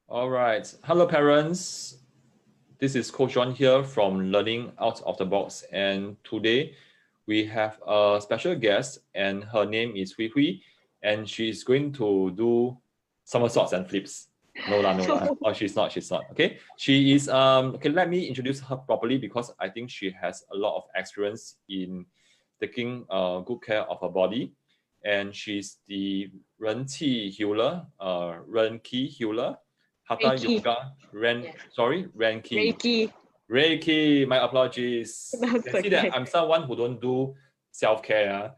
All right. Hello, parents. This is Coach John here from Learning Out of the Box. And today we have a special guest, and her name is Hwee Hwee. And she's going to do somersaults and flips. No. Oh, she's not. Okay. She is, okay, let me introduce her properly because I think she has a lot of experience in taking good care of her body. And she's the Reiki healer, Hatha Reiki. Yoga, Reiki. Reiki. My apologies. You can see that I'm someone who don't do self-care.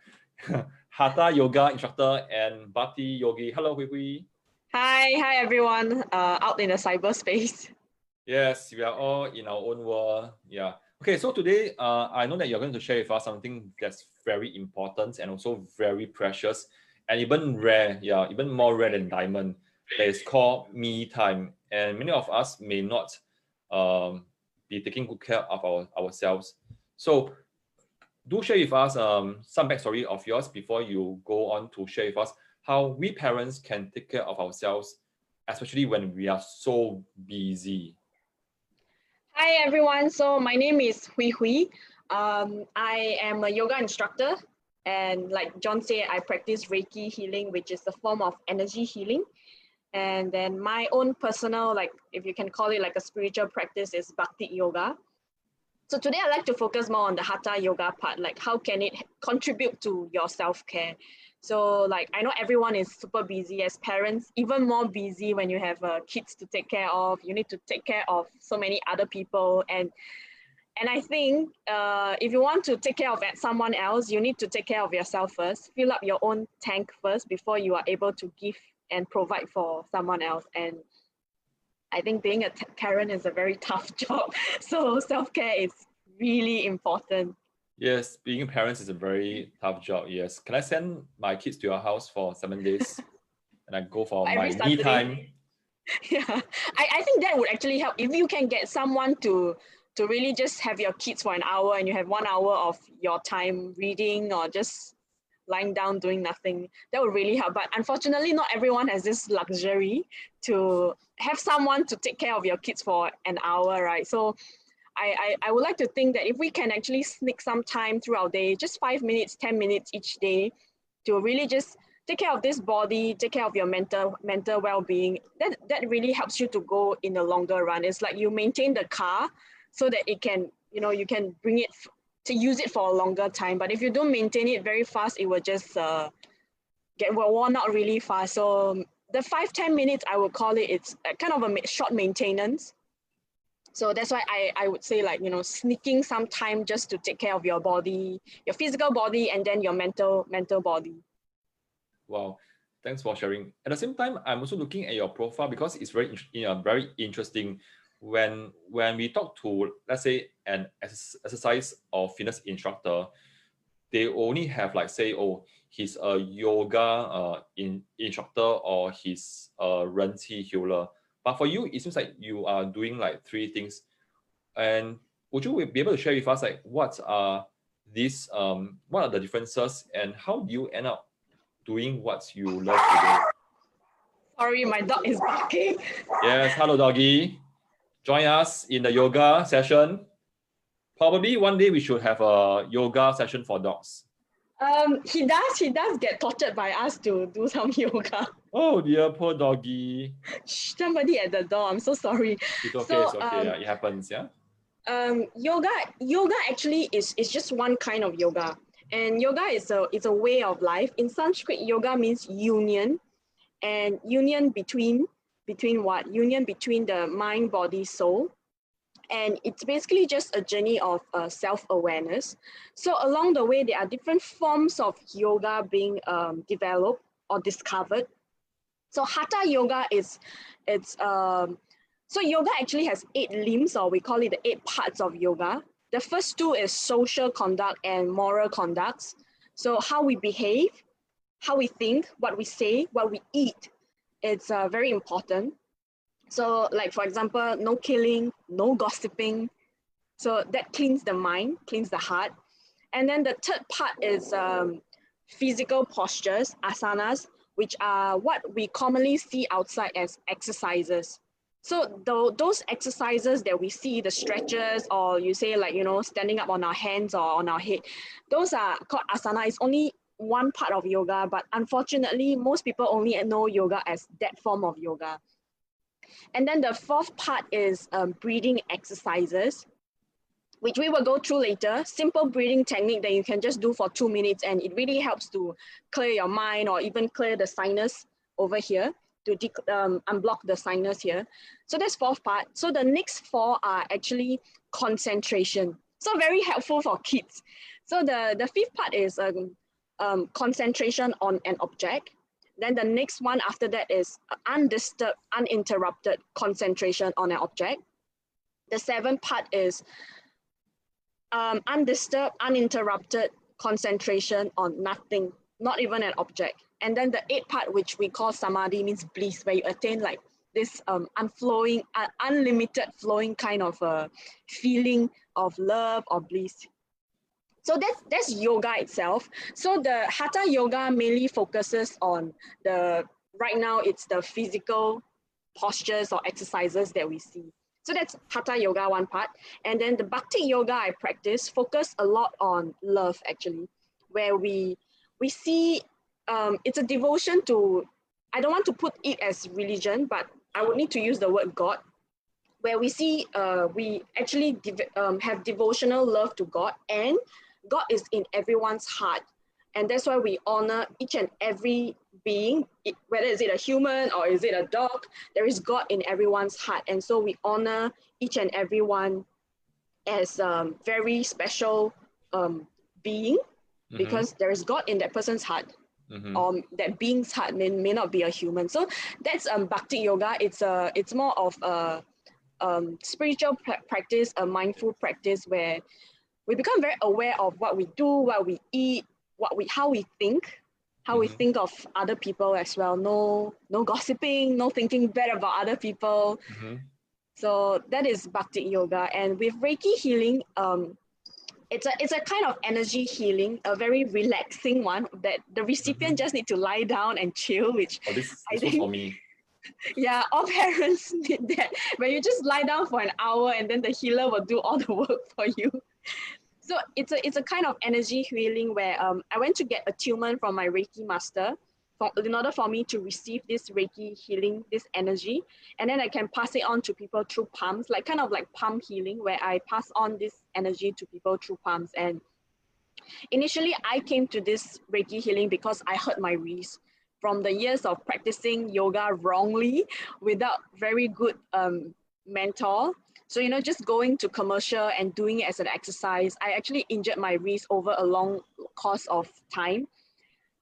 Hatha Yoga Instructor and Bhakti Yogi. Hello, Hwee Hwee. Hi everyone out in the cyberspace. Yes, we are all in our own world. Yeah. Okay, so today I know that you're going to share with us something that's very important and also very precious and even rare, even more rare than diamond. That is called me time. And many of us may not be taking good care of ourselves. So do share with us some backstory of yours before you go on to share with us how we parents can take care of ourselves, especially when we are so busy. Hi everyone, so my name is Hwee Hwee. I am a yoga instructor, and like John said, I practice Reiki healing, which is a form of energy healing. And then my own personal, like if you can call it like a spiritual practice, is Bhakti yoga. So today I'd like to focus more on the Hatha yoga part, like how can it contribute to your self-care. So like I know everyone is super busy as parents, even more busy when you have kids to take care of. You need to take care of so many other people, and I think if you want to take care of someone else, you need to take care of yourself first. Fill up your own tank first before you are able to give and provide for someone else. And I think being a parent is a very tough job. So self-care is really important. Yes, being a parent is a very tough job. Yes. Can I send my kids to your house for 7 days and I go for my me time? Yeah, I think that would actually help. If you can get someone to really just have your kids for an hour and you have 1 hour of your time reading or just lying down doing nothing, that would really help. But unfortunately, not everyone has this luxury to have someone to take care of your kids for an hour, right? So I would like to think that if we can actually sneak some time through our day, just 5 minutes, 10 minutes each day, to really just take care of this body, take care of your mental well-being, that really helps you to go in the longer run. It's like you maintain the car so that it can, you can bring it to use it for a longer time. But if you don't maintain it very fast, it will just get worn out really fast. So the 5-10 minutes, I would call it, it's kind of a short maintenance. So that's why I would say, like, sneaking some time just to take care of your body, your physical body, and then your mental body. Wow, thanks for sharing. At the same time, I'm also looking at your profile because it's very interesting. When we talk to, let's say, an exercise or fitness instructor, they only have like say, oh, he's a yoga instructor or he's a Reiki healer. But for you, it seems like you are doing like 3 things. And would you be able to share with us like what are these what are the differences and how do you end up doing what you love to do? Sorry, my dog is barking. Yes, hello doggy. Join us in the yoga session. Probably one day we should have a yoga session for dogs. He does get tortured by us to do some yoga. Oh dear, poor doggy. Shh, somebody at the door. I'm so sorry. It's okay. It's okay. It happens. Yeah. Yoga actually is just one kind of yoga, and yoga is a way of life. In Sanskrit, yoga means union, and union between what? Union between the mind, body, soul. And it's basically just a journey of self-awareness. So along the way, there are different forms of yoga being developed or discovered. So Hatha yoga so yoga actually has 8 limbs, or we call it the 8 parts of yoga. The first 2 is social conduct and moral conducts. So how we behave, how we think, what we say, what we eat, it's very important. So like, for example, no killing, no gossiping. So that cleans the mind, cleans the heart. And then the third part is physical postures, asanas, which are what we commonly see outside as exercises. So those exercises that we see, the stretches, or you say like, standing up on our hands or on our head, those are called asana. It's only one part of yoga, but unfortunately, most people only know yoga as that form of yoga. And then the fourth part is breathing exercises, which we will go through later. Simple breathing technique that you can just do for 2 minutes, and it really helps to clear your mind or even clear the sinus over here, to unblock the sinus here. So that's fourth part. So the next four are actually concentration. So very helpful for kids. So the fifth part is concentration on an object. Then the next one after that is undisturbed, uninterrupted concentration on an object. The seventh part is undisturbed, uninterrupted concentration on nothing, not even an object. And then the eighth part, which we call samadhi, means bliss, where you attain like this unflowing, unlimited flowing kind of feeling of love or bliss. So that's yoga itself. So the Hatha yoga mainly focuses on right now it's the physical postures or exercises that we see. So that's Hatha yoga, one part. And then the Bhakti yoga I practice focus a lot on love, actually, where we see it's a devotion to, I don't want to put it as religion, but I would need to use the word God, where we see we actually have devotional love to God, and God is in everyone's heart. And that's why we honor each and every being, whether is it a human or is it a dog, there is God in everyone's heart. And so we honor each and everyone as a very special being, because there is God in that person's heart. That being's heart may not be a human. So that's Bhakti yoga. It's more of a spiritual practice, a mindful practice, where we become very aware of what we do, what we eat, how we think, we think of other people as well. No gossiping, no thinking bad about other people. So that is Bhakti yoga. And with Reiki healing, it's a kind of energy healing, a very relaxing one that the recipient just need to lie down and chill, which this I was think for me. Yeah, all parents need that, where you just lie down for an hour and then the healer will do all the work for you. So it's a kind of energy healing where I went to get attunement from my Reiki master in order for me to receive this Reiki healing, this energy, and then I can pass it on to people through palms, like kind of like palm healing, where I pass on this energy to people through palms. And initially I came to this Reiki healing because I hurt my wrist from the years of practicing yoga wrongly without very good mentor. So, just going to commercial and doing it as an exercise, I actually injured my wrist over a long course of time.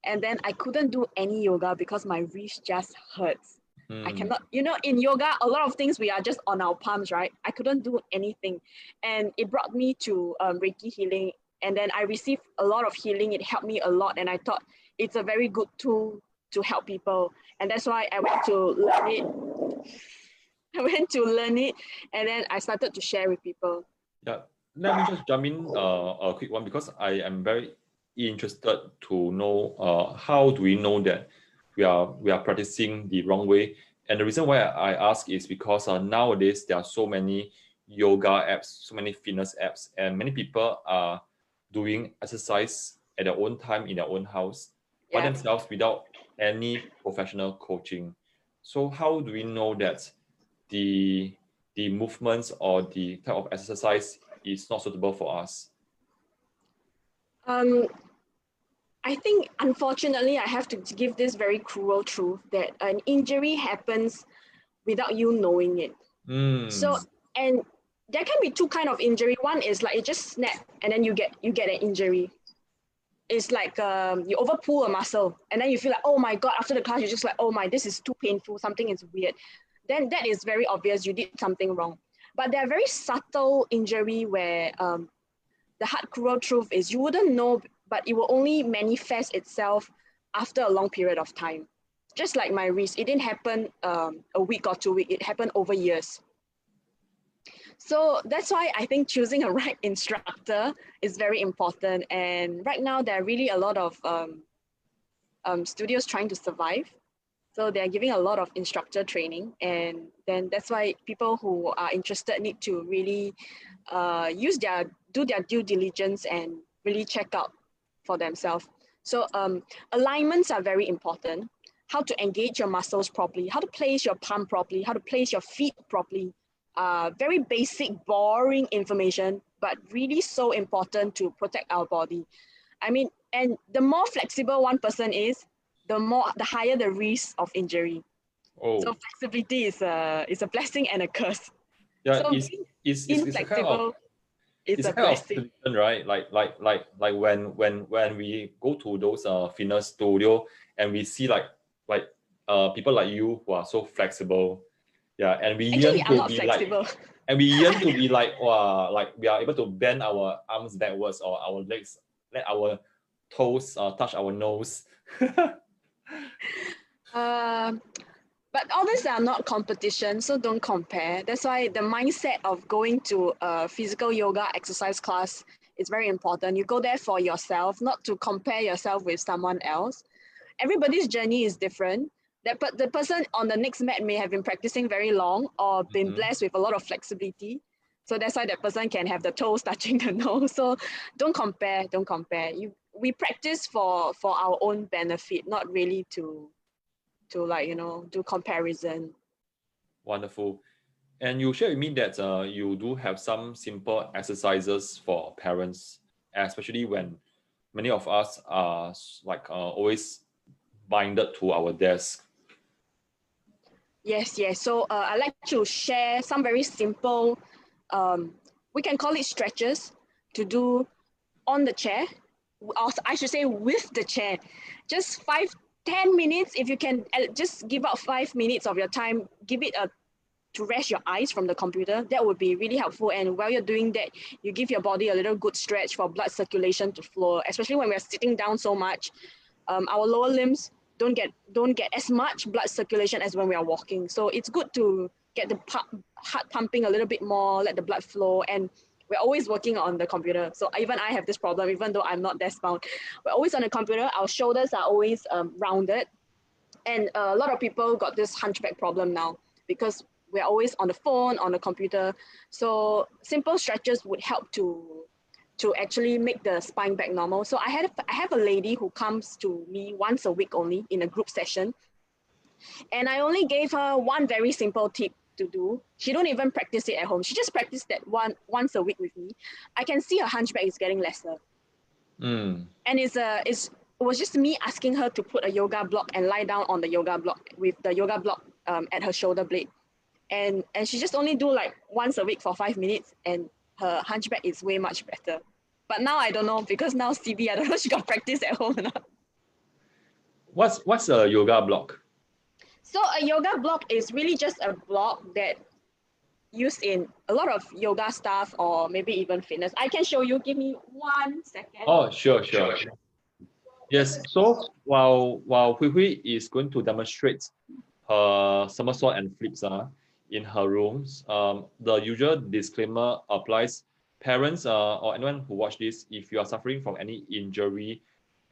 And then I couldn't do any yoga because my wrist just hurts. I cannot, in yoga, a lot of things we are just on our palms, right? I couldn't do anything. And it brought me to Reiki healing. And then I received a lot of healing. It helped me a lot. And I thought it's a very good tool to help people. And that's why I went to learn it. And then I started to share with people. Yeah, let me just jump in a quick one, because I am very interested to know how do we know that we are practicing the wrong way. And the reason why I ask is because nowadays there are so many yoga apps, so many fitness apps, and many people are doing exercise at their own time in their own house by themselves without any professional coaching. So how do we know that the movements or the type of exercise is not suitable for us? I think, unfortunately, I have to give this very cruel truth that an injury happens without you knowing it. So, and there can be two kinds of injury. One is like it just snap and then you get an injury. It's like you overpull a muscle and then you feel like, oh my God, after the class, you're just like, oh my, this is too painful. Something is weird. Then that is very obvious. You did something wrong. But there are very subtle injury where the hard, cruel truth is you wouldn't know, but it will only manifest itself after a long period of time. Just like my wrist, it didn't happen a week or 2 weeks. It happened over years. So that's why I think choosing a right instructor is very important. And right now, there are really a lot of studios trying to survive. So they're giving a lot of instructor training, and then that's why people who are interested need to really do their due diligence and really check out for themselves. So alignments are very important. How to engage your muscles properly, how to place your palm properly, how to place your feet properly. Very basic, boring information, but really so important to protect our body. I mean, and the more flexible one person is, the higher the risk of injury. So Oh, flexibility is a blessing and a curse. yeah, So being it's a kind of inflexible is it's a a kind of blessing. tradition, right? Like when we go to those fitness studio and we see like people like you who are so flexible, yeah, and we Actually, yearn I'm to not be like flexible. and we yearn to be like wow, like we are able to bend our arms backwards or our legs, let our toes touch our nose. Um, but all these are not competition, so don't compare. That's why the mindset of going to a physical yoga exercise class is very important. You go there for yourself, not to compare yourself with someone else. Everybody's journey is different. But the person on the next mat may have been practicing very long or been Mhm. blessed with a lot of flexibility. So that's why that person can have the toes touching the nose. So don't compare, don't compare. We practice for our own benefit, not really to like, do comparison. Wonderful. And you share with me that you do have some simple exercises for parents, especially when many of us are always binded to our desk. Yes, yes. So I like to share some very simple, we can call it stretches to do on the chair, or I should say with the chair. Just 5-10 minutes. If you can just give out 5 minutes of your time, give it to rest your eyes from the computer. That would be really helpful. And while you're doing that, you give your body a little good stretch for blood circulation to flow. Especially when we're sitting down so much, our lower limbs don't get as much blood circulation as when we are walking. So it's good to get the heart pumping a little bit more, let the blood flow. And we're always working on the computer. So even I have this problem, even though I'm not desk bound. We're always on the computer. Our shoulders are always rounded. And a lot of people got this hunchback problem now because we're always on the phone, on the computer. So simple stretches would help to actually make the spine back normal. So I have a lady who comes to me once a week only in a group session. And I only gave her one very simple tip to do. She don't even practice it at home. She just practiced that once a week with me. I can see her hunchback is getting lesser. Mm. And it was just me asking her to put a yoga block and lie down on the yoga block with the yoga block at her shoulder blade. And she just only do like once a week for 5 minutes, and her hunchback is way much better. But now I don't know, because now CB, I don't know if she got practice at home or not. What's a yoga block? So a yoga block is really just a block that used in a lot of yoga stuff or maybe even fitness. I can show you. Give me 1 second. Oh, sure. Yes. So while Hwee Hwee is going to demonstrate her somersault and flips in her rooms, the usual disclaimer applies. Parents or anyone who watch this, if you are suffering from any injury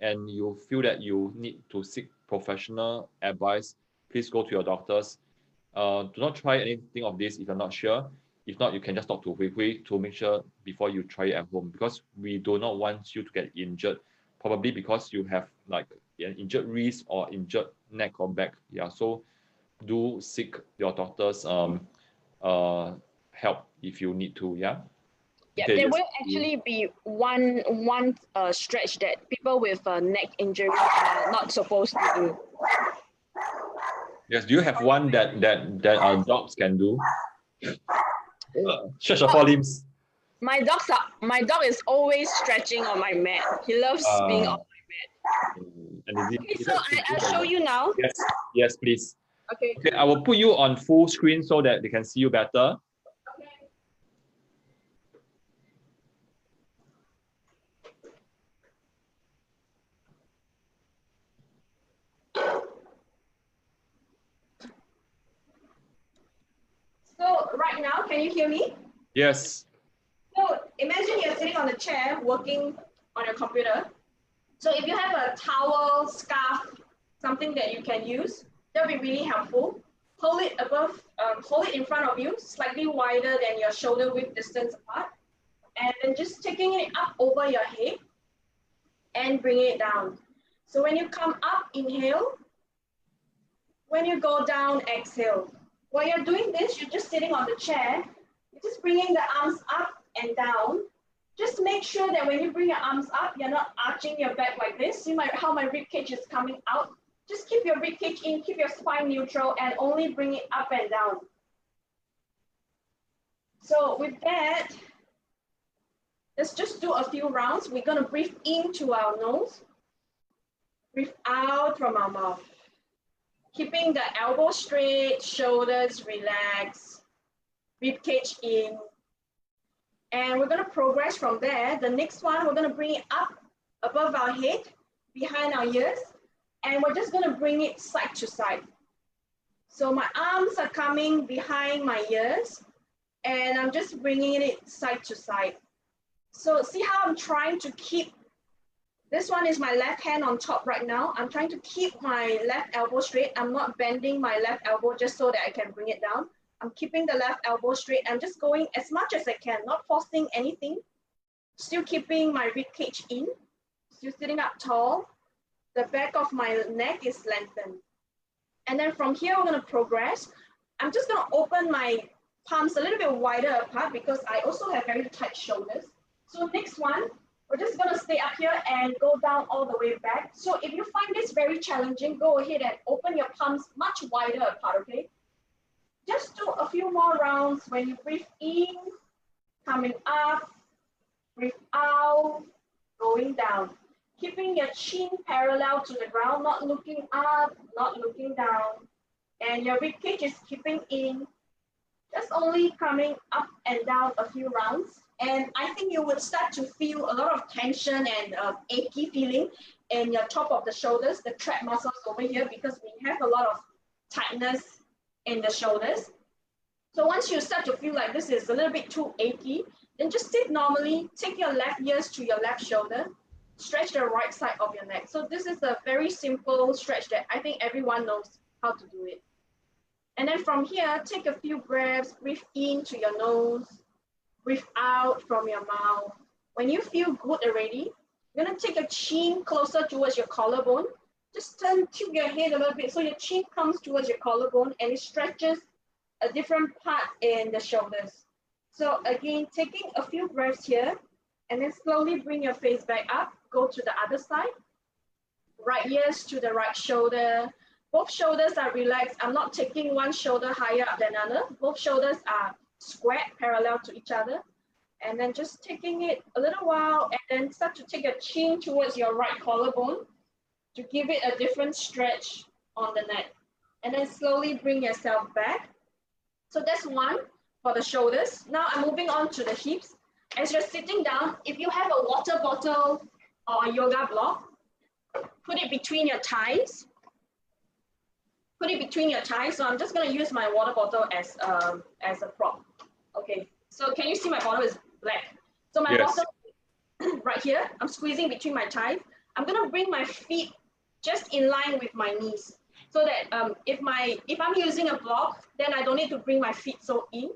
and you feel that you need to seek professional advice, please go to your doctors. Do not try anything of this if you're not sure. If not, you can just talk to Hwee Hwee to make sure before you try it at home, because we do not want you to get injured, probably because you have like an injured wrist or injured neck or back. Yeah, so do seek your doctor's help if you need to. Yeah. Yeah, Okay. there Yes. will actually be one stretch that people with neck injury are not supposed to do. Yes. Do you have one that dogs can do? Stretch the four limbs. My dog is always stretching on my mat. He loves being on. And is Okay, is so I'll show you now. Yes, please. Okay. Okay, I will put you on full screen so that they can see you better. So right now, can you hear me? Yes. So imagine you're sitting on a chair working on your computer. So if you have a towel, scarf, something that you can use. That'll be really helpful. Hold it above, hold it in front of you, slightly wider than your shoulder width distance apart. And then just taking it up over your head and bringing it down. So when you come up, inhale. When you go down, exhale. While you're doing this, you're just sitting on the chair. You're just bringing the arms up and down. Just make sure that when you bring your arms up, you're not arching your back like this. See how my rib cage is coming out? Just keep your rib cage in, keep your spine neutral, and only bring it up and down. So with that, let's just do a few rounds. We're going to breathe into our nose, breathe out from our mouth. Keeping the elbows straight, shoulders relaxed, rib cage in. And we're going to progress from there. The next one, we're going to bring it up above our head, behind our ears, and we're just going to bring it side to side. So my arms are coming behind my ears, and I'm just bringing it side to side. So see how I'm trying to keep, this one is my left hand on top right now. I'm trying to keep my left elbow straight. I'm not bending my left elbow just so that I can bring it down. I'm keeping the left elbow straight. I'm just going as much as I can, not forcing anything. Still keeping my rib cage in, still sitting up tall. The back of my neck is lengthened. And then from here, we're gonna progress. I'm just gonna open my palms a little bit wider apart because I also have very tight shoulders. So next one, we're just gonna stay up here and go down all the way back. So if you find this very challenging, go ahead and open your palms much wider apart, okay? Just do a few more rounds. When you breathe in, coming up, breathe out, going down. Keeping your chin parallel to the ground, not looking up, not looking down. And your rib cage is keeping in, just only coming up and down a few rounds. And I think you will start to feel a lot of tension and achy feeling in your top of the shoulders, the trap muscles over here, because we have a lot of tightness in the shoulders. So once you start to feel like this is a little bit too achy, then just sit normally, take your left ears to your left shoulder, stretch the right side of your neck. So this is a very simple stretch that I think everyone knows how to do it. And then from here, take a few breaths, breathe into your nose, breathe out from your mouth. When you feel good already, you're gonna take your chin closer towards your collarbone. Just tilt your head a little bit so your chin comes towards your collarbone and it stretches a different part in the shoulders. So again, taking a few breaths here and then slowly bring your face back up, go to the other side. Right ears to the right shoulder. Both shoulders are relaxed. I'm not taking one shoulder higher up than another. Both shoulders are square, parallel to each other. And then just taking it a little while and then start to take your chin towards your right collarbone to give it a different stretch on the neck. And then slowly bring yourself back. So that's one for the shoulders. Now I'm moving on to the hips. As you're sitting down, if you have a water bottle or a yoga block, put it between your thighs. Put it between your thighs. So I'm just gonna use my water bottle as a prop. Okay, so can you see my bottle is black? So my bottle right here, I'm squeezing between my thighs. I'm gonna bring my feet just in line with my knees, so that if I'm using a block, then I don't need to bring my feet so in.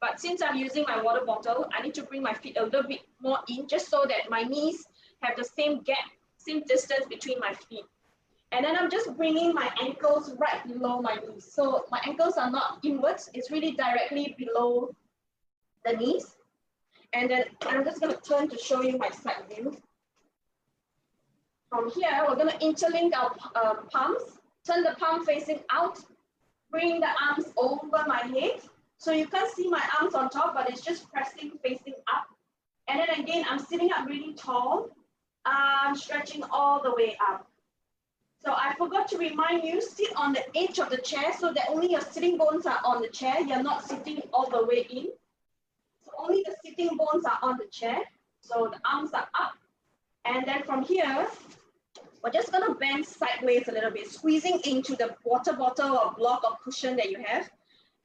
But since I'm using my water bottle, I need to bring my feet a little bit more in, just so that my knees have the same gap, same distance between my feet. And then I'm just bringing my ankles right below my knees. So my ankles are not inwards, it's really directly below the knees. And then I'm just gonna turn to show you my side view. From here, we're gonna interlink our palms, turn the palm facing out, bring the arms over my head. So you can't see my arms on top, but it's just pressing, facing up. And then again, I'm sitting up really tall. I'm stretching all the way up. So I forgot to remind you, sit on the edge of the chair so that only your sitting bones are on the chair. You're not sitting all the way in. So only the sitting bones are on the chair. So the arms are up. And then from here, we're just gonna bend sideways a little bit, squeezing into the water bottle or block or cushion that you have.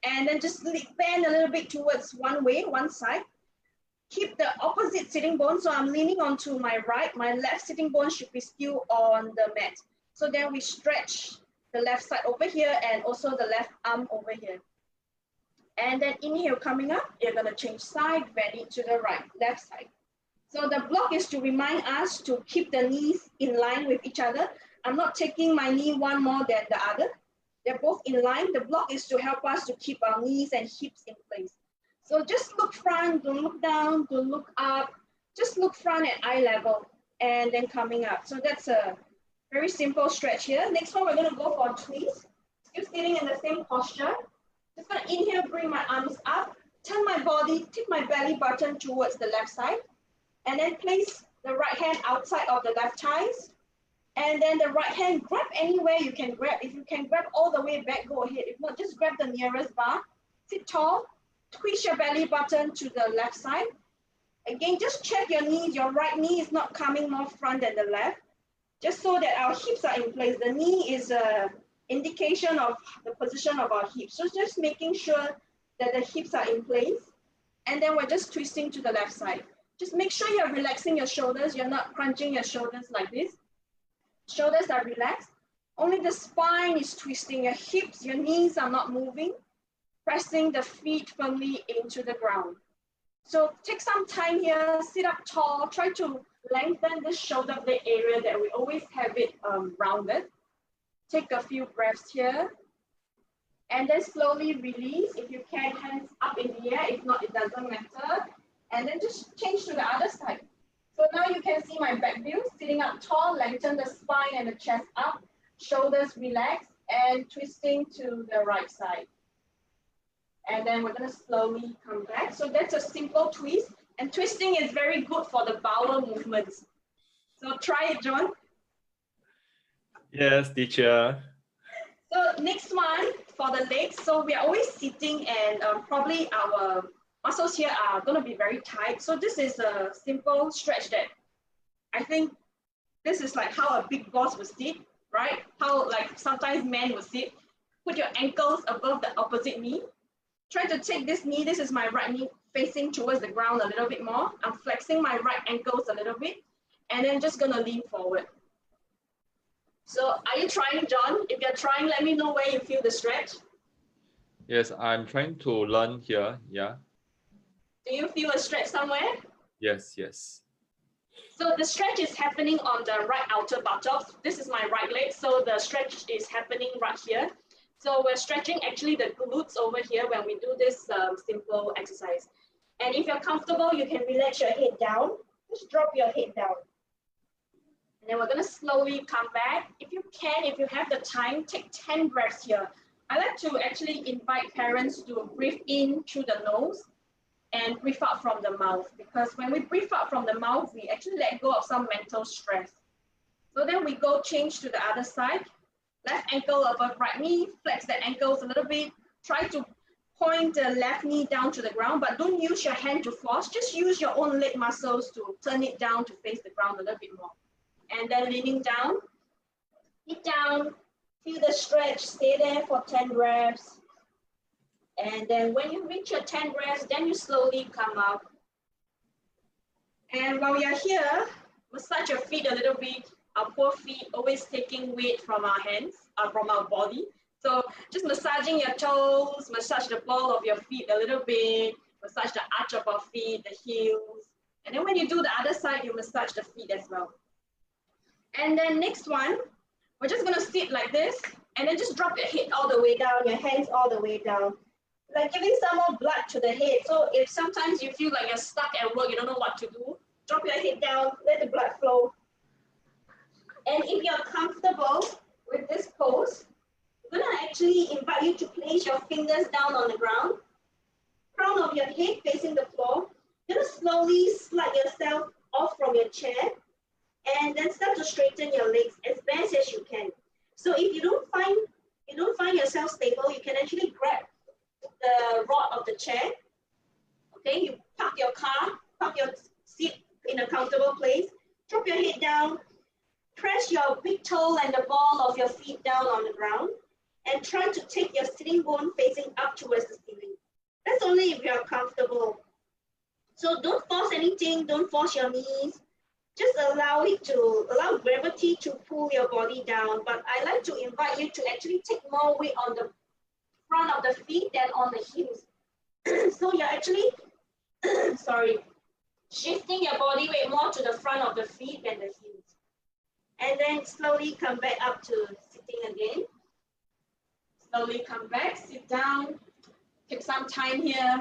And then just bend a little bit towards one way, one side. Keep the opposite sitting bone. So I'm leaning onto my right. My left sitting bone should be still on the mat. So then we stretch the left side over here and also the left arm over here. And then inhale coming up, you're gonna change side, bend it to the right, left side. So the block is to remind us to keep the knees in line with each other. I'm not taking my knee one more than the other. They're both in line. The block is to help us to keep our knees and hips in place. So just look front, don't look down, don't look up. Just look front at eye level and then coming up. So that's a very simple stretch here. Next one, we're gonna go for a twist. Still sitting in the same posture. Just gonna inhale, bring my arms up, turn my body, tip my belly button towards the left side, and then place the right hand outside of the left thighs. And then the right hand, grab anywhere you can grab. If you can grab all the way back, go ahead. If not, just grab the nearest bar. Sit tall, twist your belly button to the left side. Again, just check your knees. Your right knee is not coming more front than the left, just so that our hips are in place. The knee is an indication of the position of our hips. So just making sure that the hips are in place. And then we're just twisting to the left side. Just make sure you're relaxing your shoulders. You're not crunching your shoulders like this. Shoulders are relaxed. Only the spine is twisting. Your hips, your knees are not moving. Pressing the feet firmly into the ground. So take some time here, sit up tall, try to lengthen the shoulder blade area that we always have it rounded. Take a few breaths here. And then slowly release. If you can, hands up in the air. If not, it doesn't matter. And then just change to the other side. So now you can see my back view, sitting up tall, lengthen the spine and the chest up, shoulders relaxed, and twisting to the right side. And then we're gonna slowly come back. So that's a simple twist. And twisting is very good for the bowel movements. So try it, John. Yes, teacher. So next one for the legs. So we are always sitting and probably our muscles here are gonna be very tight. So this is a simple stretch that I think this is like how a big boss would sit, right? How like sometimes men would sit. Put your ankles above the opposite knee. Try to take this knee, this is my right knee facing towards the ground a little bit more. I'm flexing my right ankles a little bit and then just gonna lean forward. So are you trying, John? If you're trying, let me know where you feel the stretch. Yes, I'm trying to learn here. Yeah. Do you feel a stretch somewhere? Yes, yes. So the stretch is happening on the right outer buttocks. This is my right leg, so the stretch is happening right here. So we're stretching actually the glutes over here when we do this simple exercise. And if you're comfortable, you can relax your head down. Just drop your head down. And then we're gonna slowly come back. If you can, if you have the time, take 10 breaths here. I like to actually invite parents to breathe in through the nose and breathe out from the mouth, because when we breathe out from the mouth, we actually let go of some mental stress. So then we go change to the other side. Left ankle above right knee, flex the ankles a little bit. Try to point the left knee down to the ground, but don't use your hand to force. Just use your own leg muscles to turn it down to face the ground a little bit more. And then leaning down, sit down, feel the stretch, stay there for 10 breaths. And then when you reach your 10 breaths, then you slowly come up. And while you're here, massage your feet a little bit. Our poor feet always taking weight from our hands, from our body. So just massaging your toes, massage the ball of your feet a little bit, massage the arch of our feet, the heels. And then when you do the other side, you massage the feet as well. And then next one, we're just gonna sit like this, and then just drop your head all the way down, your hands all the way down. Like giving some more blood to the head. So if sometimes you feel like you're stuck at work, you don't know what to do, drop your head down, let the blood flow. And if you're comfortable with this pose, I'm gonna actually invite you to place your fingers down on the ground, crown of your head facing the floor. You're gonna slowly slide yourself off from your chair and then start to straighten your legs as best as you can. So if you don't find yourself stable, you can actually grab the rod of the chair. Okay, you park your seat in a comfortable place, drop your head down, press your big toe and the ball of your feet down on the ground, and try to take your sitting bone facing up towards the ceiling. That's only if you're comfortable. So don't force anything, don't force your knees. just allow gravity to pull your body down. But I like to invite you to actually take more weight on the front of the feet than on the heels. So you're actually, sorry, shifting your body weight more to the front of the feet than the heels. And then slowly come back up to sitting again. Slowly come back, sit down, take some time here.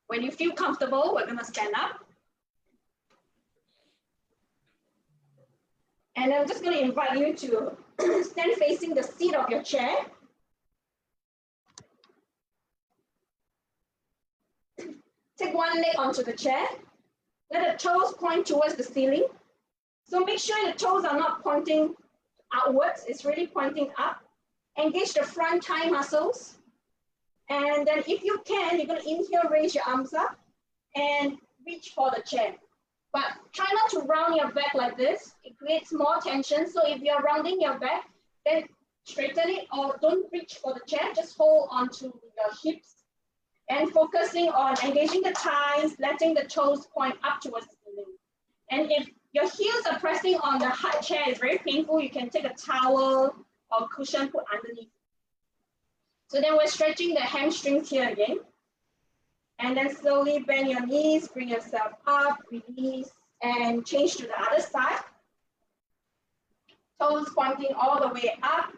When you feel comfortable, we're gonna stand up. And I'm just gonna invite you to stand facing the seat of your chair. Take one leg onto the chair. Let the toes point towards the ceiling. So make sure the toes are not pointing outwards, it's really pointing up. Engage the front thigh muscles. And then if you can, you're gonna inhale, raise your arms up and reach for the chair. But try not to round your back like this. It creates more tension. So if you're rounding your back, then straighten it or don't reach for the chair, just hold onto your hips and focusing on engaging the thighs, letting the toes point up towards the ceiling. And if your heels are pressing on the hard chair, it's very painful, you can take a towel or cushion, put underneath. So then we're stretching the hamstrings here again. And then slowly bend your knees, bring yourself up, release, and change to the other side. Toes pointing all the way up.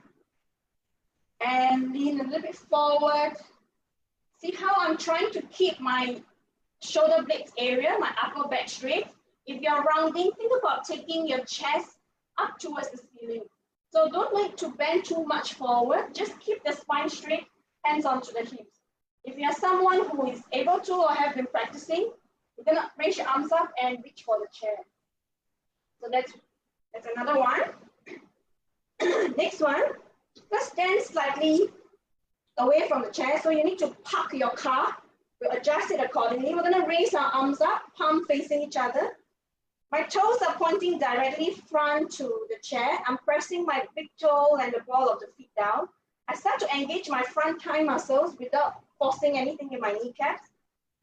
And lean a little bit forward. See how I'm trying to keep my shoulder blades area, my upper back straight. If you're rounding, think about taking your chest up towards the ceiling. So don't need to bend too much forward. Just keep the spine straight, hands onto the hips. If you're someone who is able to or have been practicing, you're gonna raise your arms up and reach for the chair. So that's another one. Next one, just stand slightly away from the chair. So you need to park your car. We'll adjust it accordingly. We're gonna raise our arms up, palm facing each other. My toes are pointing directly front to the chair. I'm pressing my big toe and the ball of the feet down. I start to engage my front thigh muscles without forcing anything in my kneecaps.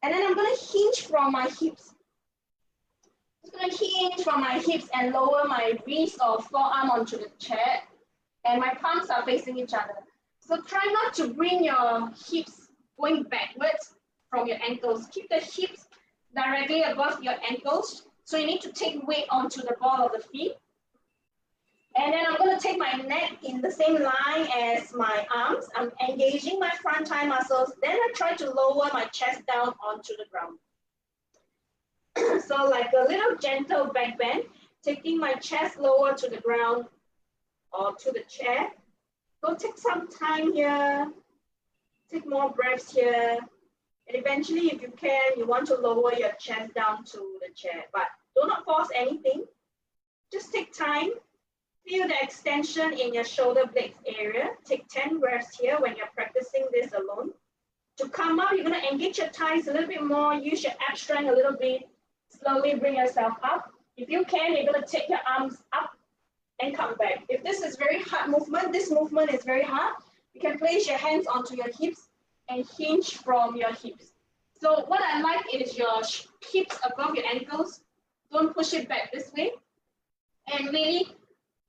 And then I'm gonna hinge from my hips. I'm gonna hinge from my hips and lower my wrist or forearm onto the chair. And my palms are facing each other. So try not to bring your hips going backwards from your ankles. Keep the hips directly above your ankles. So you need to take weight onto the ball of the feet. And then I'm going to take my neck in the same line as my arms. I'm engaging my front thigh muscles. Then I try to lower my chest down onto the ground. So like a little gentle back bend, taking my chest lower to the ground or to the chair. So take some time here, take more breaths here, and eventually if you can, you want to lower your chest down to the chair, but do not force anything. Just take time, feel the extension in your shoulder blades area. Take 10 breaths here when you're practicing this alone. To come up, you're gonna engage your thighs a little bit more, use your ab strength a little bit, slowly bring yourself up. If you can, you're gonna take your arms up and come back. If this is very hard movement, this movement is very hard, you can place your hands onto your hips and hinge from your hips. So what I like is your hips above your ankles. Don't push it back this way. And really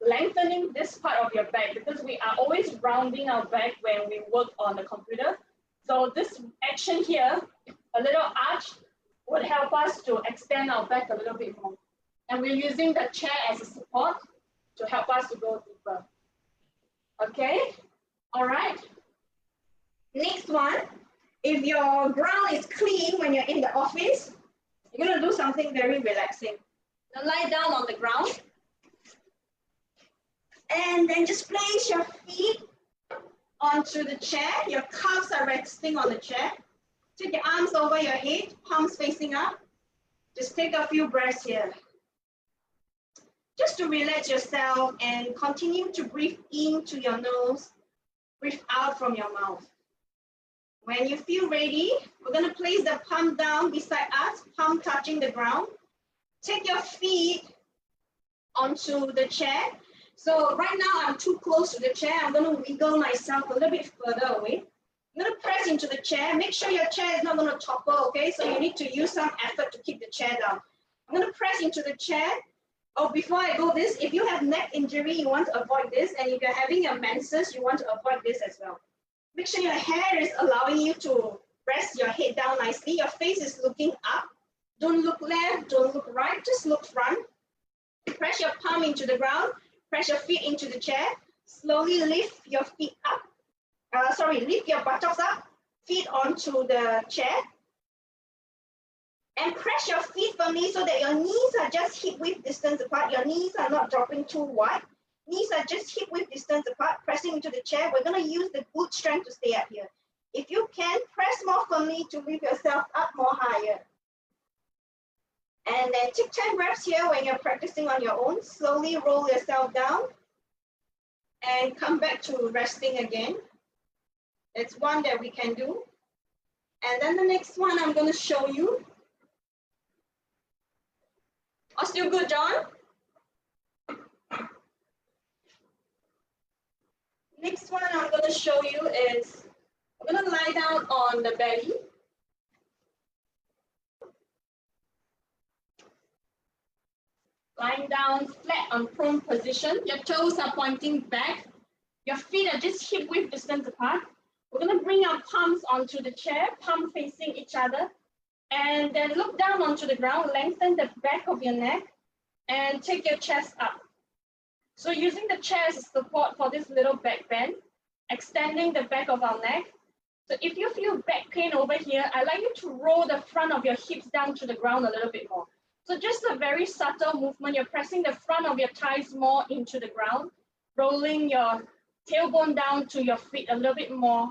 lengthening this part of your back because we are always rounding our back when we work on the computer. So this action here, a little arch, would help us to extend our back a little bit more. And we're using the chair as a support to help us to go deeper. Okay, all right. Next one, if your ground is clean when you're in the office, you're gonna do something very relaxing. Now lie down on the ground and then just place your feet onto the chair. Your calves are resting on the chair. Take your arms over your head, palms facing up. Just take a few breaths here. Just to relax yourself and continue to breathe into your nose, breathe out from your mouth. When you feel ready, we're going to place the palm down beside us, palm touching the ground. Take your feet onto the chair. So right now I'm too close to the chair. I'm going to wiggle myself a little bit further away. I'm going to press into the chair. Make sure your chair is not going to topple, okay? So you need to use some effort to keep the chair down. I'm going to press into the chair. Oh, before I go this, if you have neck injury, you want to avoid this. And if you're having your menses, you want to avoid this as well. Make sure your hair is allowing you to rest your head down nicely. Your face is looking up. Don't look left, don't look right, just look front. Press your palm into the ground. Press your feet into the chair. Slowly lift your feet up. Lift your buttocks up. Feet onto the chair. And press your feet firmly so that your knees are just hip width distance apart. Your knees are not dropping too wide. Knees are just hip width distance apart, pressing into the chair. We're going to use the glute strength to stay up here. If you can, press more firmly to lift yourself up more higher. And then take 10 breaths here when you're practicing on your own. Slowly roll yourself down and come back to resting again. It's one that we can do. And then the next one I'm going to show you. Oh, still good, John? Next one I'm going to show you is, we're going to lie down on the belly. Lying down flat on prone position. Your toes are pointing back. Your feet are just hip width distance apart. We're going to bring our palms onto the chair, palm facing each other. And then look down onto the ground, lengthen the back of your neck, and take your chest up. So using the chair as support for this little back bend, extending the back of our neck. So if you feel back pain over here, I'd like you to roll the front of your hips down to the ground a little bit more. So just a very subtle movement. You're pressing the front of your thighs more into the ground, rolling your tailbone down to your feet a little bit more.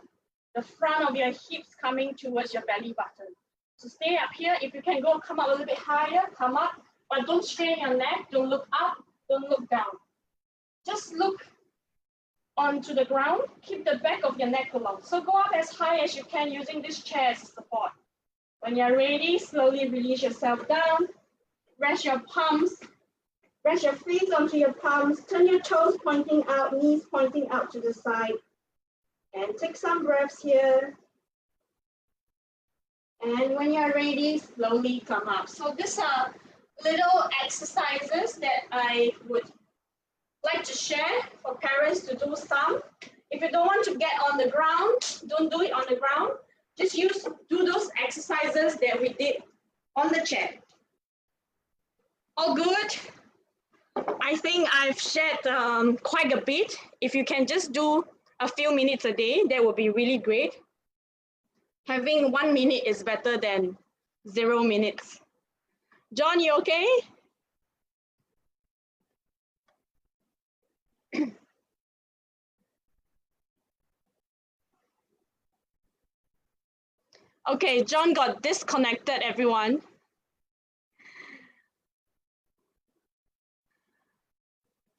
The front of your hips coming towards your belly button. So stay up here. If you can go, come up a little bit higher, come up, but don't strain your neck. Don't look up, don't look down. Just look onto the ground. Keep the back of your neck along. So go up as high as you can using this chair as support. When you're ready, slowly release yourself down. Rest your palms. Rest your feet onto your palms. Turn your toes pointing out, knees pointing out to the side. And take some breaths here. And when you're ready, slowly come up. So these are little exercises that I would like to share for parents to do some. If you don't want to get on the ground, don't do it on the ground. Just do those exercises that we did on the chair. All good? I think I've shared quite a bit. If you can just do a few minutes a day, that would be really great. Having 1 minute is better than 0 minutes. John, you okay? Okay, John got disconnected, everyone.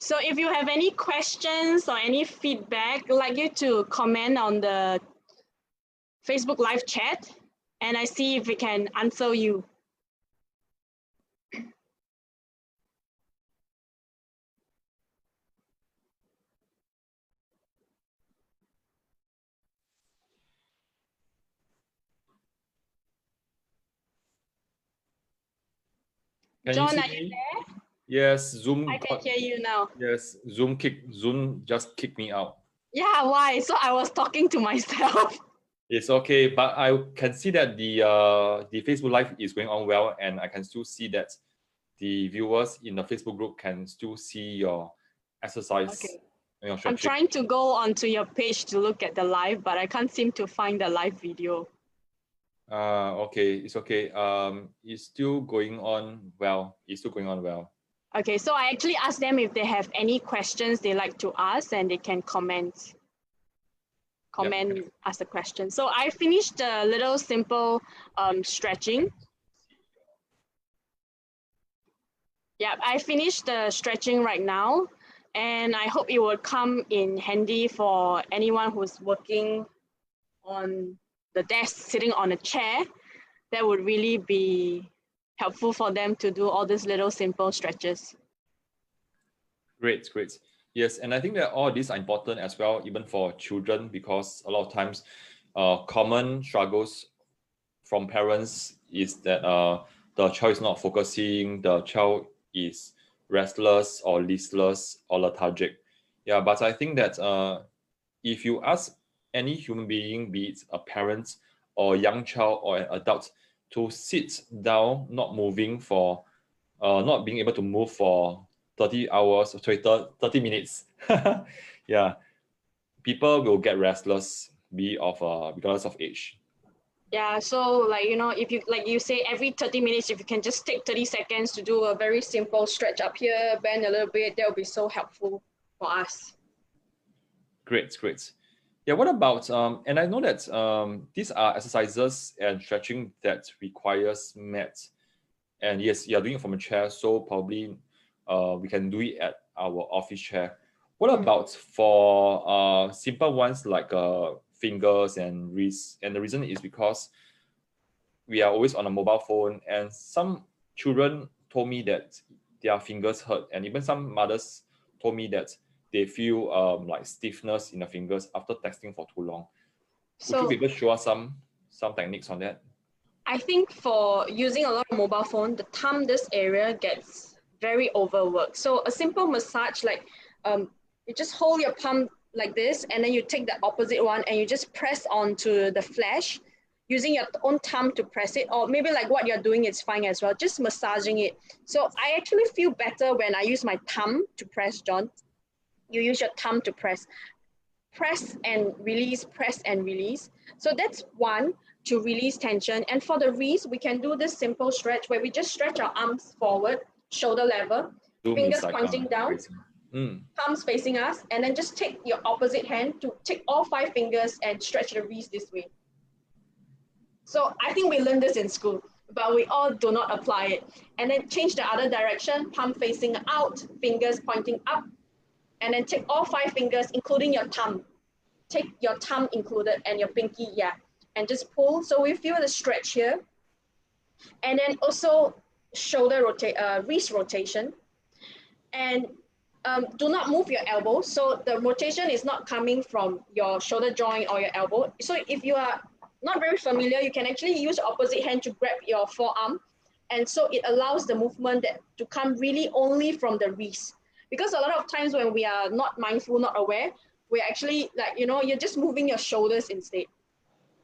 So if you have any questions or any feedback, I'd like you to comment on the Facebook live chat, and I see if we can answer you. Can John, you are see you me? there? Yes, Zoom. I can hear you now. Yes, Zoom just kicked me out. Yeah, why? So I was talking to myself. It's okay, but I can see that the Facebook Live is going on well, and I can still see that the viewers in the Facebook group can still see your exercise. Okay. And your I'm stretching. trying to go onto your page to look at the live, but I can't seem to find the live video. Okay, it's okay. It's still going on well. It's still going on well. Okay, so I actually asked them if they have any questions they like to ask, and they can comment. Yep. Ask the question. So I finished a little simple stretching. Yeah, I finished the stretching right now, and I hope it will come in handy for anyone who's working on the desk, sitting on a chair. That would really be helpful for them to do all these little simple stretches. Great, great. Yes, and I think that all these are important as well, even for children, because a lot of times common struggles from parents is that the child is not focusing, the child is restless or listless or lethargic. Yeah, but I think that if you ask any human being, be it a parent or a young child or an adult, to sit down, not moving for, not being able to move for 30 hours, sorry, 30 minutes, yeah, people will get restless, regardless of age. Yeah, so like, you know, if you, like you say, every 30 minutes, if you can just take 30 seconds to do a very simple stretch up here, bend a little bit, that will be so helpful for us. Great, great. Yeah, what about, and I know that these are exercises and stretching that requires mat. And yes, you're doing it from a chair, so probably we can do it at our office chair. What about for simple ones like fingers and wrists? And the reason is because we are always on a mobile phone, and some children told me that their fingers hurt, and even some mothers told me that they feel like stiffness in the fingers after texting for too long. Would you be able to show us some techniques on that? I think for using a lot of mobile phone, the thumb, this area gets very overworked. So a simple massage, like you just hold your palm like this, and then you take the opposite one and you just press onto the flesh using your own thumb to press it, or maybe like what you're doing is fine as well, just massaging it. So I actually feel better when I use my thumb to press, John. You use your thumb to press. Press and release, press and release. So that's one, to release tension. And for the wrist, we can do this simple stretch where we just stretch our arms forward, shoulder level, fingers pointing down, palms facing us, and then just take your opposite hand to take all 5 fingers and stretch the wrist this way. So I think we learned this in school, but we all do not apply it. And then change the other direction, palm facing out, fingers pointing up, and then take all 5 fingers, including your thumb. Take your thumb included and your pinky, yeah, and just pull. So we feel the stretch here. And then also wrist rotation. And do not move your elbow. So the rotation is not coming from your shoulder joint or your elbow. So if you are not very familiar, you can actually use the opposite hand to grab your forearm. And so it allows the movement to come really only from the wrist. Because a lot of times when we are not mindful, not aware, we're actually like, you know, you're just moving your shoulders instead.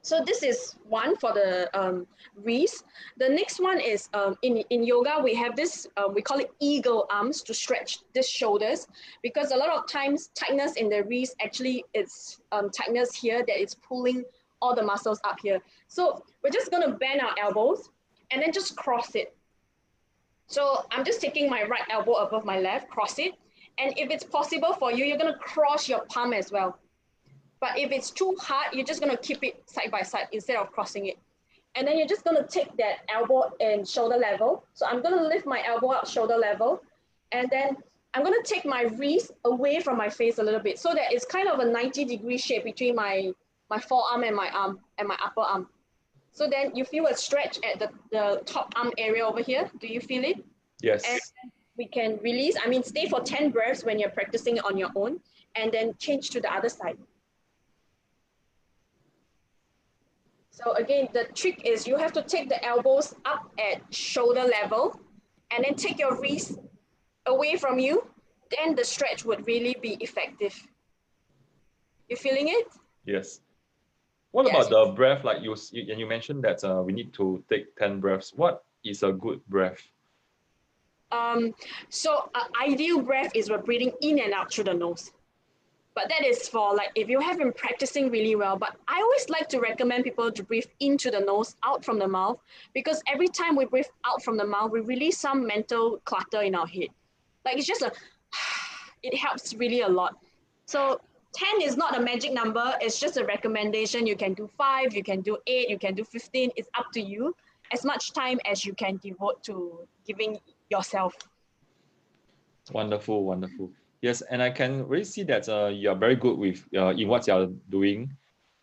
So this is one for the wrist. The next one is in yoga, we have this, we call it eagle arms to stretch the shoulders, because a lot of times tightness in the wrist, actually it's tightness here that is pulling all the muscles up here. So we're just gonna bend our elbows and then just cross it. So I'm just taking my right elbow above my left, cross it. And if it's possible for you, you're gonna cross your palm as well. But if it's too hard, you're just gonna keep it side by side instead of crossing it. And then you're just gonna take that elbow and shoulder level. So I'm gonna lift my elbow up shoulder level. And then I'm gonna take my wrist away from my face a little bit, so that it's kind of a 90-degree shape between my forearm and my arm and my upper arm. So then you feel a stretch at the top arm area over here. Do you feel it? Yes. And we can release, stay for 10 breaths when you're practicing it on your own, and then change to the other side. So again, the trick is you have to take the elbows up at shoulder level and then take your wrist away from you. Then the stretch would really be effective. You feeling it? Yes. What about the breath? Like you mentioned that we need to take 10 breaths. What is a good breath? So ideal breath is we're breathing in and out through the nose. But that is for like if you have been practicing really well. But I always like to recommend people to breathe into the nose, out from the mouth, because every time we breathe out from the mouth, we release some mental clutter in our head. Like it's just it helps really a lot. So 10 is not a magic number. It's just a recommendation. You can do 5, you can do 8, you can do 15. It's up to you. As much time as you can devote to giving yourself. Wonderful, wonderful. Yes, and I can really see that you are very good with in what you are doing.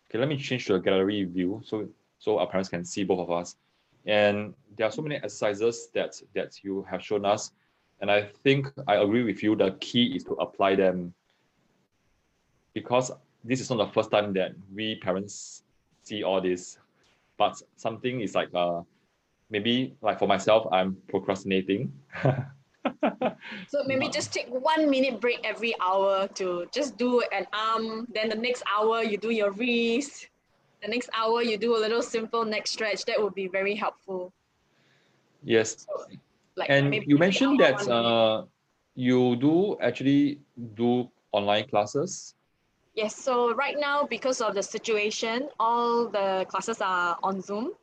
Okay, let me change to a gallery view so our parents can see both of us. And there are so many exercises that you have shown us, and I think I agree with you. The key is to apply them, because this is not the first time that we parents see all this. But something is like maybe like for myself, I'm procrastinating. So maybe just take 1 minute break every hour to just do an arm. Then the next hour you do your wrist. The next hour you do a little simple neck stretch. That would be very helpful. Yes. So, like And maybe you every mentioned hour, that 1 minute. you do actually do online classes. Yes. So right now, because of the situation, all the classes are on Zoom.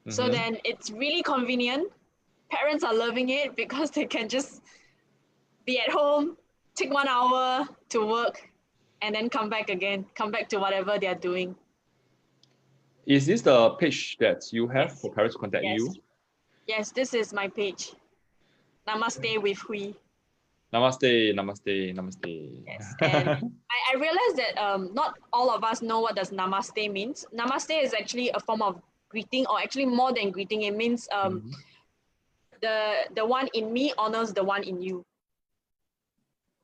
So Mm-hmm. then it's really convenient. Parents are loving it because they can just be at home, take 1 hour to work, and then come back again, come back to whatever they're doing. Is this the page that you have Yes, for parents to contact yes, you? yes. This is my page. Namaste with Hwee. Namaste, namaste, namaste. Yes, and I realized that not all of us know what does Namaste means. Namaste is actually a form of greeting, or actually more than greeting. It means Mhm. the one in me honors the one in you.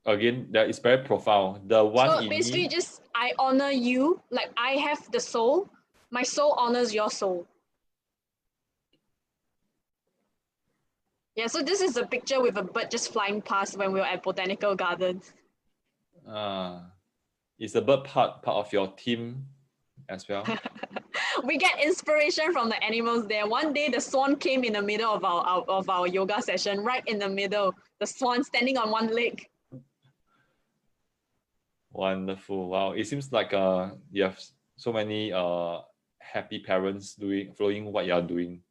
Again, that is very profound. The one So in basically, me. just I honor you, like I have the soul. My soul honors your soul. Yeah, so this is a picture with a bird just flying past when we were at Botanical Gardens. Is the bird part of your team as well? We get inspiration from the animals there. One day, the swan came in the middle of our yoga session, right in the middle. The swan standing on one leg. Wonderful. Wow. It seems like you have so many happy parents following what you are doing.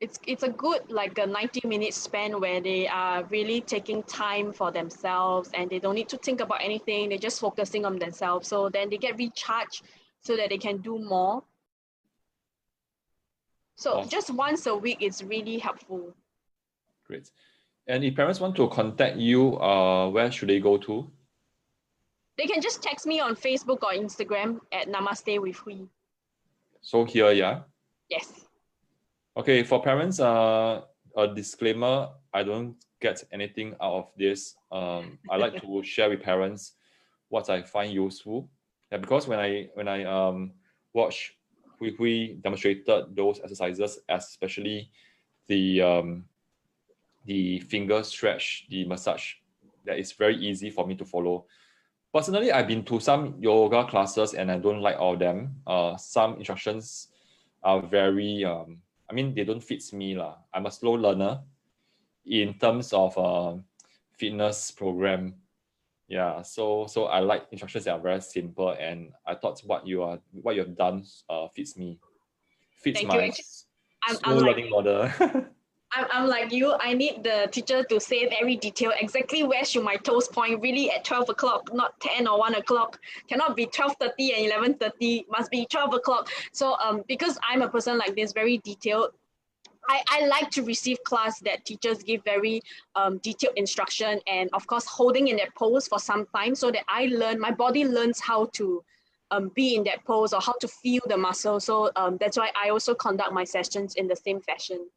It's a good like a 90-minute span where they are really taking time for themselves and they don't need to think about anything. They're just focusing on themselves. So then they get recharged so that they can do more. So Awesome. just once a week is really helpful. Great. And if parents want to contact you, where should they go to? They can just text me on Facebook or Instagram at Namaste with Hwee. So here, yeah. Yes. Okay, for parents, a disclaimer, I don't get anything out of this. I like to share with parents what I find useful. Yeah, because when I watch Hwee Hwee demonstrated those exercises, especially the finger stretch, the massage, that is very easy for me to follow. Personally, I've been to some yoga classes and I don't like all of them. Some instructions are very, I mean, they don't fit me lah. I'm a slow learner in terms of fitness program. Yeah, so I like instructions that are very simple, and I thought what you have done fits me, fits Thank you. my Actually, slow learning model. I'm like you. I need the teacher to say very detailed, exactly where should my toes point, really at 12 o'clock, not 10 or 1 o'clock. Cannot be 12:30 and 11:30, must be 12 o'clock. So because I'm a person like this, very detailed, I like to receive class that teachers give very detailed instruction and of course holding in that pose for some time so that my body learns how to be in that pose or how to feel the muscle. So that's why I also conduct my sessions in the same fashion.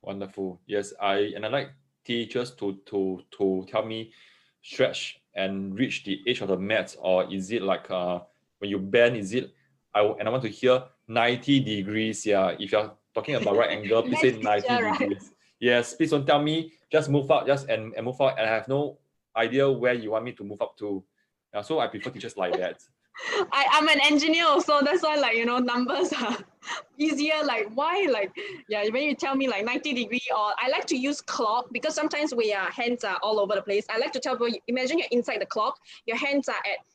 Wonderful. Yes, I like teachers to tell me stretch and reach the edge of the mat, or is it like when you bend, is it I want to hear 90 degrees. Yeah, if you're talking about right angle, please say Nice 90 picture, right? degrees. Yes, please don't tell me just move up, just and move out, and I have no idea where you want me to move up to. Yeah, so I prefer teachers like that. I'm an engineer also, that's why like numbers are easier. Like why, like yeah, when you tell me like 90 degree, or I like to use clock because sometimes our hands are all over the place. I like to tell people, imagine you're inside the clock, your hands are at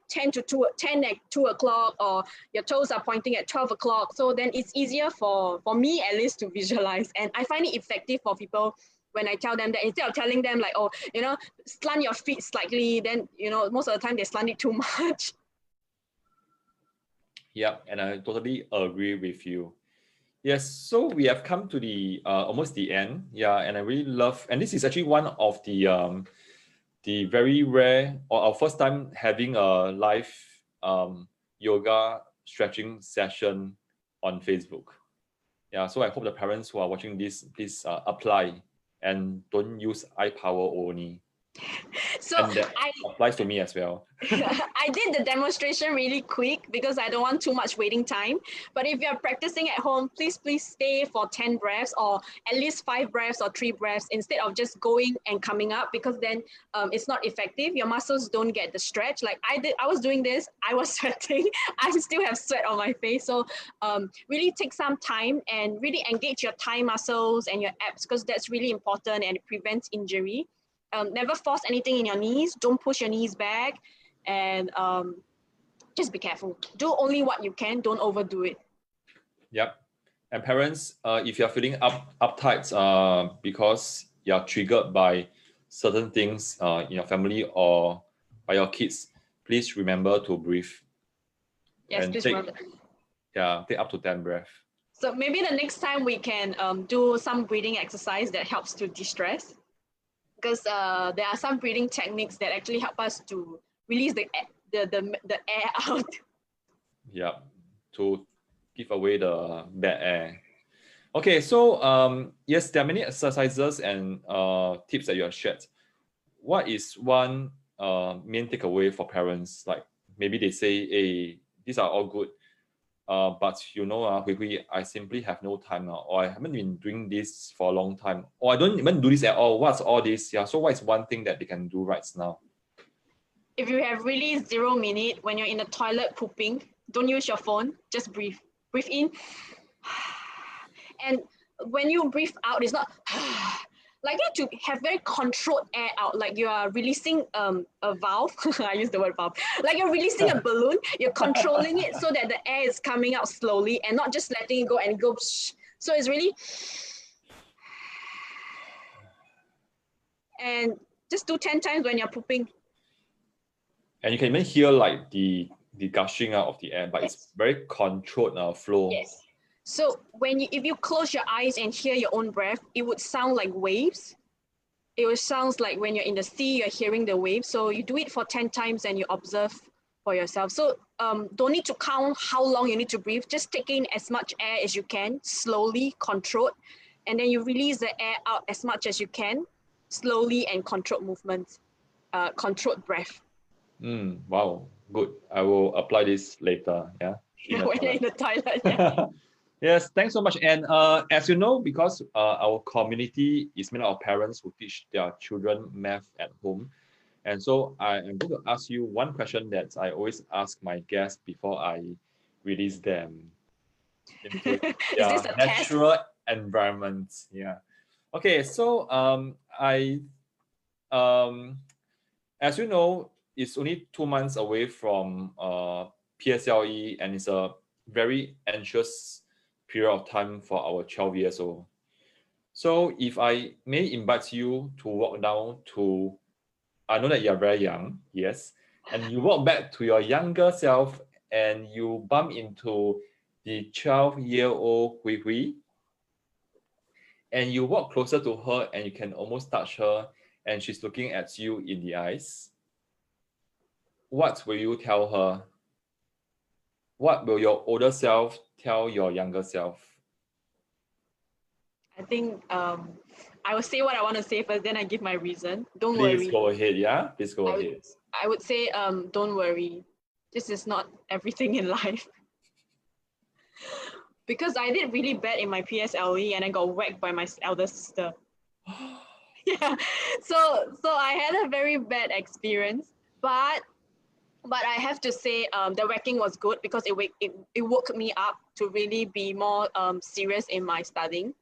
10 to 2, 10 at 2 o'clock, or your toes are pointing at 12 o'clock. So then it's easier for me at least to visualize, and I find it effective for people when I tell them that, instead of telling them like, oh, slant your feet slightly, then most of the time they slant it too much. Yeah, and I totally agree with you. Yes, so we have come to the almost the end. Yeah, and I really love, and this is actually one of the very rare, or our first time having a live yoga stretching session on Facebook. Yeah, so I hope the parents who are watching this, please apply and don't use eye power only. So And that applies to me as well. I did the demonstration really quick because I don't want too much waiting time. But if you're practicing at home, please stay for 10 breaths or at least 5 breaths or 3 breaths instead of just going and coming up, because then it's not effective. Your muscles don't get the stretch. Like I was doing this, I was sweating. I still have sweat on my face. So really take some time and really engage your thigh muscles and your abs, because that's really important and it prevents injury. Never force anything in your knees. Don't push your knees back, and just be careful. Do only what you can. Don't overdo it. Yep. And parents, if you're feeling uptight because you're triggered by certain things in your family or by your kids, please remember to breathe. Yes, and please take, remember. take up to 10 breaths. So maybe the next time we can do some breathing exercise that helps to de-stress, because there are some breathing techniques that actually help us to release the air out. Yeah, to give away the bad air. Okay, so yes, there are many exercises and tips that you have shared. What is one main takeaway for parents? Like maybe they say, hey, these are all good, but Hwee Hwee, I simply have no time now, or I haven't been doing this for a long time, or I don't even do this at all. What's all this? Yeah, so what is one thing that they can do right now? If you have really 0 minute when you're in the toilet pooping, don't use your phone, just breathe. Breathe in. And when you breathe out, it's not like you have to have very controlled air out, like you are releasing a valve. I use the word valve. Like you're releasing a balloon, you're controlling it so that the air is coming out slowly and not just letting it go and go. So it's really, and just do 10 times when you're pooping. And you can even hear like the gushing out of the air, but Yes. it's very controlled flow. Yes. So if you close your eyes and hear your own breath, it would sound like waves. It would sound like when you're in the sea, you're hearing the waves. So you do it for 10 times and you observe for yourself. So don't need to count how long you need to breathe. Just take in as much air as you can, slowly, controlled. And then you release the air out as much as you can, slowly and controlled movements, controlled breath. Wow, good. I will apply this later. Yeah. When you're in the toilet. Yeah. Yes, thanks so much. And as you know, because our community is made up of parents who teach their children math at home. And so I am going to ask you one question that I always ask my guests before I release them into Is this a natural environment. Yeah. Okay, so as you know, it's only 2 months away from PSLE, and it's a very anxious period of time for our 12 years old. So if I may invite you to walk down to, I know that you're very young, yes, and you walk back to your younger self and you bump into the 12-year-old Hwee Hwee, and you walk closer to her and you can almost touch her and she's looking at you in the eyes. What will you tell her? What will your older self tell your younger self? I think I will say what I want to say first, then I give my reason. Don't Please worry. go ahead, yeah? Please go ahead. I would say don't worry. This is not everything in life. Because I did really bad in my PSLE and I got whacked by my elder sister. Yeah. So I had a very bad experience, but I have to say the whacking was good because it woke me up to really be more serious in my studying,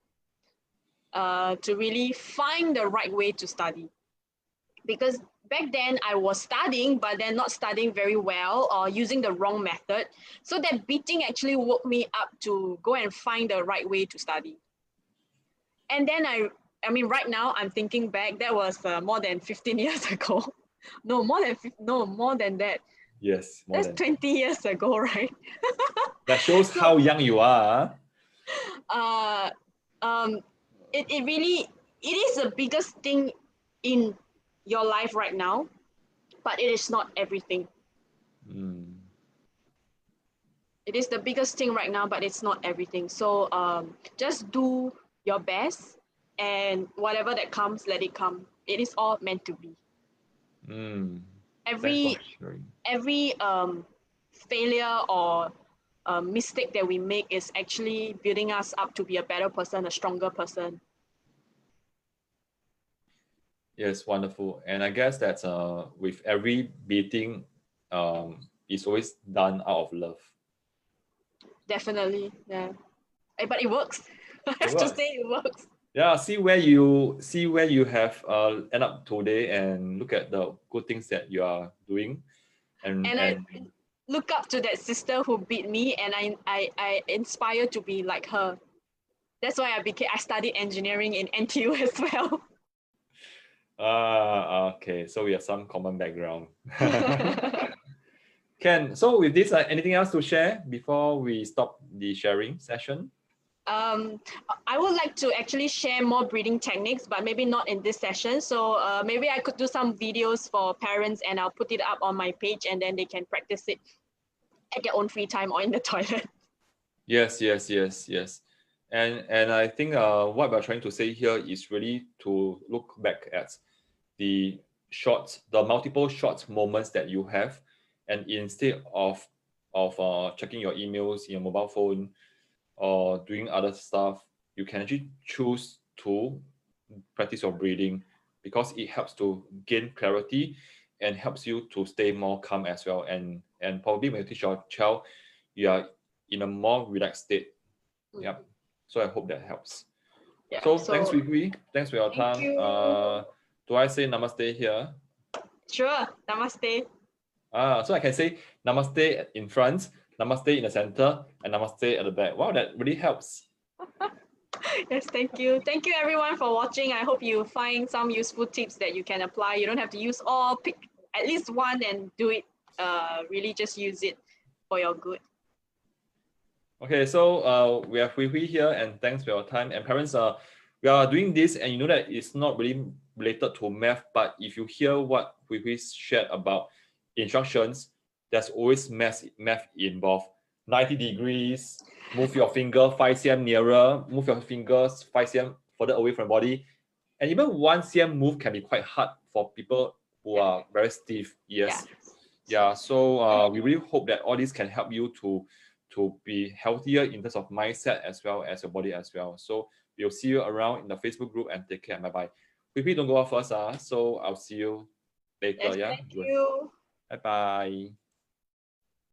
to really find the right way to study. Because back then I was studying, but then not studying very well or using the wrong method. So that beating actually woke me up to go and find the right way to study. And then I mean, right now I'm thinking back, that was more than 15 years ago. No, more than that. Yes, That's 20 years ago, right? That shows how young you are. It really, it is the biggest thing in your life right now, but it is not everything. It is the biggest thing right now, but it's not everything. So just do your best, and whatever that comes, let it come. It is all meant to be. Every Thanks for sharing. every failure or mistake that we make is actually building us up to be a better person, a stronger person. Yes, wonderful. And I guess that with every beating, it's always done out of love. Definitely, yeah. But it works. I have It to works. say it works. Yeah, see where you have end up today, and look at the good things that you are doing, and And I look up to that sister who beat me, and I inspire to be like her. That's why I studied engineering in NTU as well. okay, so we have some common background. Ken, so with this, anything else to share before we stop the sharing session? I would like to actually share more breathing techniques, but maybe not in this session. So maybe I could do some videos for parents, and I'll put it up on my page, and then they can practice it at their own free time or in the toilet. Yes. And I think what we're trying to say here is really to look back at the multiple short moments that you have, and instead of checking your emails in your mobile phone or doing other stuff, you can actually choose to practice your breathing, because it helps to gain clarity and helps you to stay more calm as well. And probably when you teach your child, you are in a more relaxed state. Yeah. So I hope that helps. Yeah. So thanks, Hwee Hwee. Thanks for your Thank time. you. Do I say namaste here? Sure. Namaste. So I can say namaste in front, namaste in the center, and namaste at the back. Wow, that really helps. Yes, thank you. Thank you everyone for watching. I hope you find some useful tips that you can apply. You don't have to use all, pick at least one and do it. Really just use it for your good. Okay, so we have Hwee Hwee here, and thanks for your time. And parents, we are doing this, and you know that it's not really related to math, but if you hear what Hwee Hwee shared about instructions, there's always math involved. 90 degrees, move your finger 5 cm nearer, move your fingers 5 cm further away from the body. And even 1 cm move can be quite hard for people who are very stiff. Yes. Yeah. So we really hope that all this can help you to be healthier in terms of mindset as well as your body as well. So we'll see you around in the Facebook group, and take care. Bye bye. Maybe don't go out first. So I'll see you later. Yes, Yeah. thank you. Bye bye.